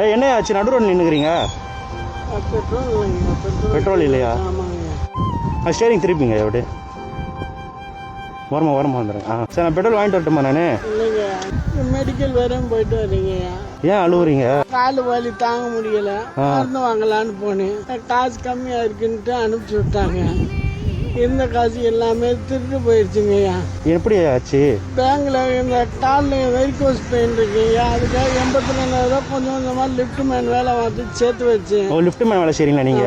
என்ன ஆச்சு நடு ரோடு நின்றுக்கிறீங்க? பெட்ரோல் இல்லையா? ஸ்டேரிங் திருப்பிங்க எப்படி ஓரமாக வந்துடுங்க. சரி நான் பெட்ரோல் வாங்கிட்டு வரட்டுமா? நான் மெடிக்கல் வரையும் போயிட்டு வரீங்க. ஏன் அழுவுறீங்க? காலு வலி தாங்க முடியல, மருந்து வாங்கலான்னு போனேன். காசு கம்மியா இருக்குன்ட்டு அனுப்பிச்சு விட்டாங்க. இருந்த காசு எல்லாமே திருட்டு போயிடுச்சுங்கய்யா. எப்படி ஆச்சு? பேங்க்ல இந்த காலில் வெரிகோஸ் பெயின் இருக்குங்கய்யா, அதுக்காக 82,000 கொஞ்சம் கொஞ்சமா லிஃப்ட் மேன் வேலை பார்த்து சேர்த்து வச்சேன். லிஃப்ட் மேன் வேலை செய்றீங்களா நீங்க?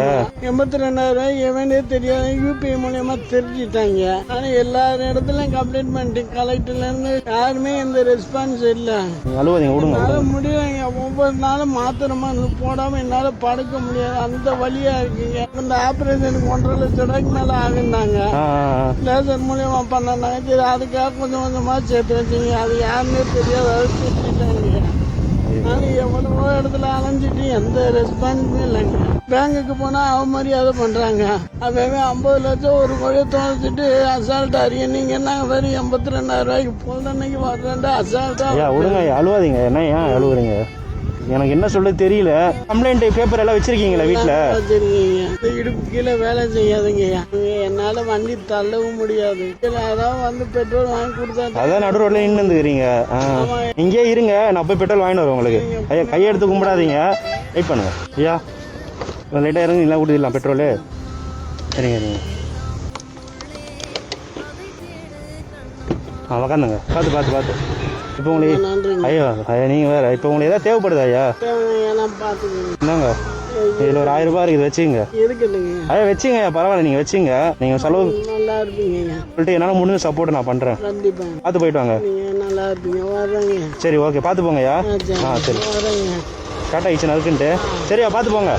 82,000 எவனே தெரியாது, யூபிஐ மூலியமா தெரிஞ்சுட்டாங்க. ஆனா எல்லா இடத்துலயும் கம்ப்ளைண்ட் பண்ணிட்டு கலெக்டர்ல இருந்து யாருமே எந்த ரெஸ்பான்ஸ் இல்லை. என்னால முடியலைங்க. ஒவ்வொரு நாளும் மாத்திரமா போடாம என்னால படுக்க முடியாது, அந்த வழியா இருக்குங்க. இந்த ஆபரேஷனுக்கு 1.5 லட்சம் ரூபாய்க்கு மேல ஆகுனாங்க. லேசர் மூலியமா பண்ணாங்க. சரி அதுக்காக கொஞ்சம் கொஞ்சமா சேர்த்து வச்சுங்க. அது யாருன்னே தெரியாது, அது தெரிஞ்சுட்டாங்க. நானும் எவ்வளவோ இடத்துல அலைஞ்சிட்டு எந்த ரெஸ்பான்ஸுமே இல்லைங்க. பேங்குக்கு போனா அவமரியாதை பண்றாங்க. அவன் 50 லட்சம் ஒரு கோழியை தொலைச்சிட்டு அசால்ட்டா அறிய. நீங்க என்ன வெறும் 82,000 ரூபாய்க்கு பொழுதன்னைக்கு வர்றேன் அசால்ட்டா. விடுங்க, அழுவாதீங்க. என்ன ஏன் அழுவுறீங்க? எனக்கு என்ன சொல்ல தெரியல. கம்ப்ளைண்ட் பேப்பர் எல்லாம் வச்சிருக்கீங்களா வீட்டுல? வச்சிருக்கீங்க. இடுப்பு கீழே வேலை செய்யாதுங்க. என்னால வண்டி தள்ளவும் முடியாது. அதான் வந்து பெட்ரோல் வாங்கி கொடுத்தா. அதான் நடு ரோட்ல நின்றுக்கிறீங்க. இங்கே இருங்க, நான் போய் பெட்ரோல் வாங்கிட்டு வருவேன் உங்களுக்கு. ஐயா கையெடுத்து கும்பிடாதீங்க, வெயிட் பண்ணுங்க. ஐயா லைட்டாக இறங்கி எல்லாம் கொடுத்துடலாம் பெட்ரோலு. சரிங்க சரிங்க. உக்காந்துங்க. பார்த்து இப்போ உங்களுக்கு ஐயா நீங்கள் வேறு இப்போ உங்களுக்கு எதாவது தேவைப்படுதா ஐயா? என்னங்க இதில் ஒரு 1000 ரூபாய் இருக்குது, வச்சுங்க. ஐயா வச்சுங்க, பரவாயில்ல நீங்கள் வச்சுங்க. நீங்கள் செலவு நல்லா இருப்பீங்க சொல்லிட்டு என்னால் முடிஞ்ச சப்போர்ட் நான் பண்ணுறேன். பார்த்து போயிட்டு வாங்க. நல்லா இருப்பீங்க. சரி ஓகே, பார்த்து போங்க ஐயா. சரி டாட்டா ஆயிடுச்சு அதுக்குன்ட்டு. சரியா பார்த்து போங்க.